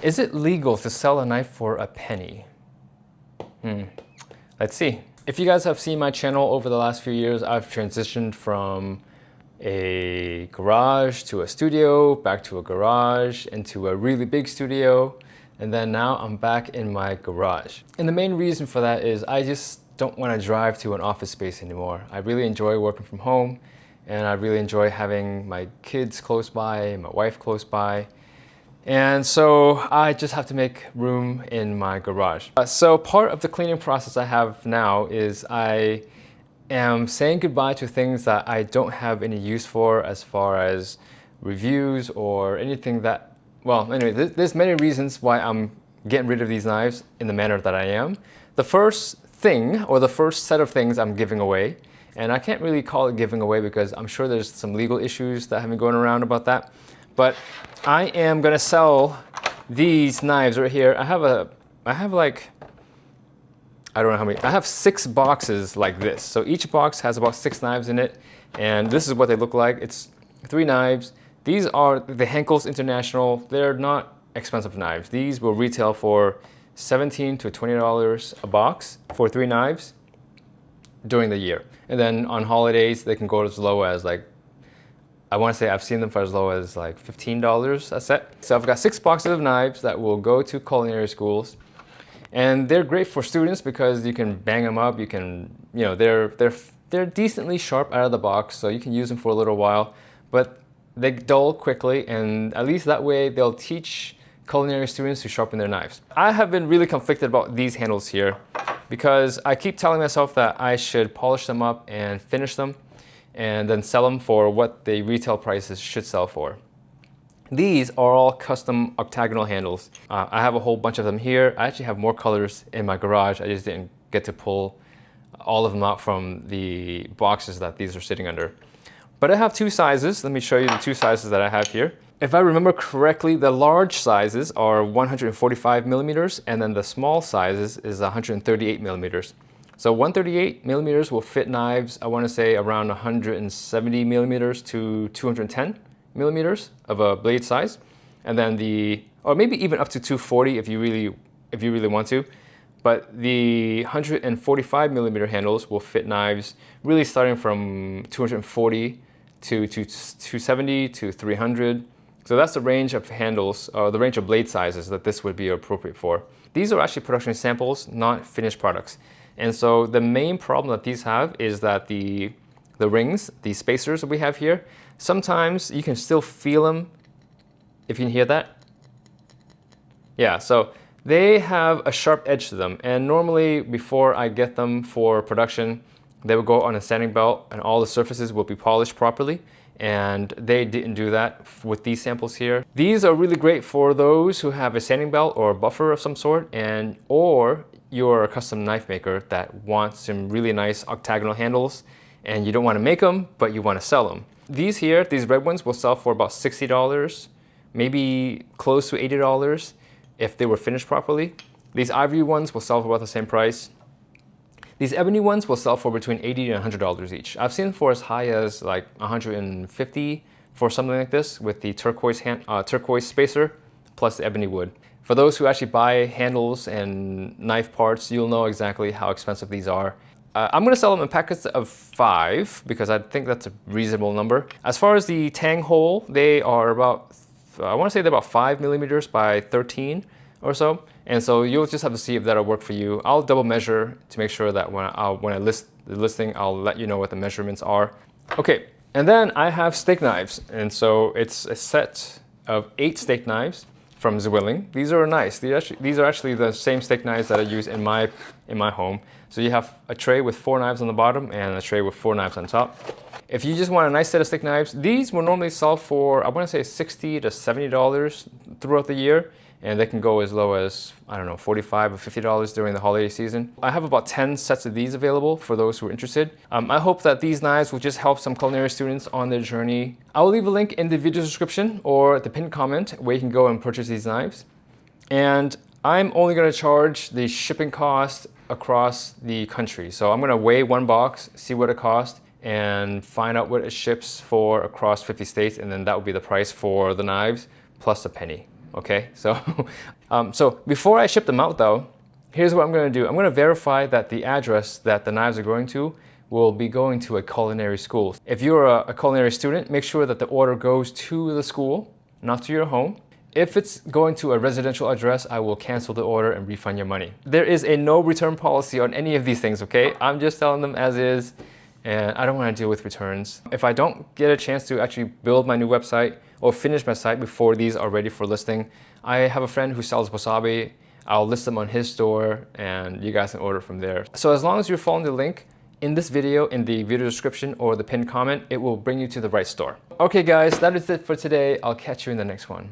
Is it legal to sell a knife for a penny? Let's see. If you guys have seen my channel over the last few years, I've transitioned from a garage to a studio, back to a garage, into a really big studio, and then now I'm back in my garage. And the main reason for that is I just don't want to drive to an office space anymore. I really enjoy working from home, and I really enjoy having my kids close by, my wife close by. And so I just have to make room in my garage. So part of the cleaning process I have now is I am saying goodbye to things that I don't have any use for as far as reviews or anything that, well, anyway, there's many reasons why I'm getting rid of these knives in the manner that I am. The first thing, or the first set of things I'm giving away, and I can't really call it giving away because I'm sure there's some legal issues that have been going around about that, but I am gonna sell these knives right here. I have like, I don't know how many, I have 6 boxes like this. So each box has about 6 knives in it, and this is what they look like. It's 3 knives. These are the Henckels International. They're not expensive knives. These will retail for $17 to $20 a box for 3 knives during the year. And then on holidays, they can go as low as like, I want to say I've seen them for as low as like $15 a set. So I've got 6 boxes of knives that will go to culinary schools. And they're great for students because you can bang them up. You can, you know, they're decently sharp out of the box, so you can use them for a little while. But they dull quickly, and at least that way they'll teach culinary students to sharpen their knives. I have been really conflicted about these handles here because I keep telling myself that I should polish them up and finish them, and then sell them for what the retail prices should sell for. These are all custom octagonal handles. I have a whole bunch of them here. I actually have more colors in my garage. I just didn't get to pull all of them out from the boxes that these are sitting under. But I have 2 sizes. Let me show you the 2 sizes that I have here. If I remember correctly, the large sizes are 145 millimeters, and then the small sizes is 138 millimeters. So 138 millimeters will fit knives, I want to say around 170 millimeters to 210 millimeters of a blade size. And then or maybe even up to 240 if you really want to. But the 145 millimeter handles will fit knives really starting from 240 to 270 to 300. So that's the range of handles, the range of blade sizes that this would be appropriate for. These are actually production samples, not finished products. And so the main problem that these have is that the rings, the spacers that we have here, sometimes you can still feel them, if you can hear that. Yeah, so they have a sharp edge to them. And normally before I get them for production, they will go on a sanding belt and all the surfaces will be polished properly. And they didn't do that with these samples here. These are really great for those who have a sanding belt or a buffer of some sort, or you're a custom knife maker that wants some really nice octagonal handles and you don't want to make them, but you want to sell them. These here, these red ones will sell for about $60, maybe close to $80 if they were finished properly. These ivory ones will sell for about the same price. These ebony ones will sell for between $80 and $100 each. I've seen them for as high as like $150 for something like this with the turquoise spacer plus the ebony wood. For those who actually buy handles and knife parts, you'll know exactly how expensive these are. I'm going to sell them in packets of 5 because I think that's a reasonable number. As far as the tang hole, they are about, I want to say they're about 5 millimeters by 13 or so. And so you'll just have to see if that'll work for you. I'll double measure to make sure that when I list the listing, I'll let you know what the measurements are. Okay, and then I have steak knives. And so it's a set of 8 steak knives from Zwilling. These are nice. These are actually the same steak knives that I use in my home. So you have a tray with 4 knives on the bottom and a tray with 4 knives on top. If you just want a nice set of steak knives, these will normally sell for, I want to say $60 to $70 throughout the year. And they can go as low as, I don't know, $45 or $50 during the holiday season. I have about 10 sets of these available for those who are interested. I hope that these knives will just help some culinary students on their journey. I will leave a link in the video description or the pinned comment where you can go and purchase these knives. And I'm only going to charge the shipping cost across the country. So I'm going to weigh one box, see what it costs, and find out what it ships for across 50 states. And then that would be the price for the knives plus a penny. Okay, so, so before I ship them out though, here's what I'm gonna do. I'm gonna verify that the address that the knives are going to will be going to a culinary school. If you're a culinary student, make sure that the order goes to the school, not to your home. If it's going to a residential address, I will cancel the order and refund your money. There is a no return policy on any of these things, okay? I'm just telling them as is, and I don't want to deal with returns. If I don't get a chance to actually build my new website or finish my site before these are ready for listing, I have a friend who sells wasabi. I'll list them on his store and you guys can order from there. So as long as you're following the link in this video, in the video description or the pinned comment, it will bring you to the right store. Okay guys, that is it for today. I'll catch you in the next one.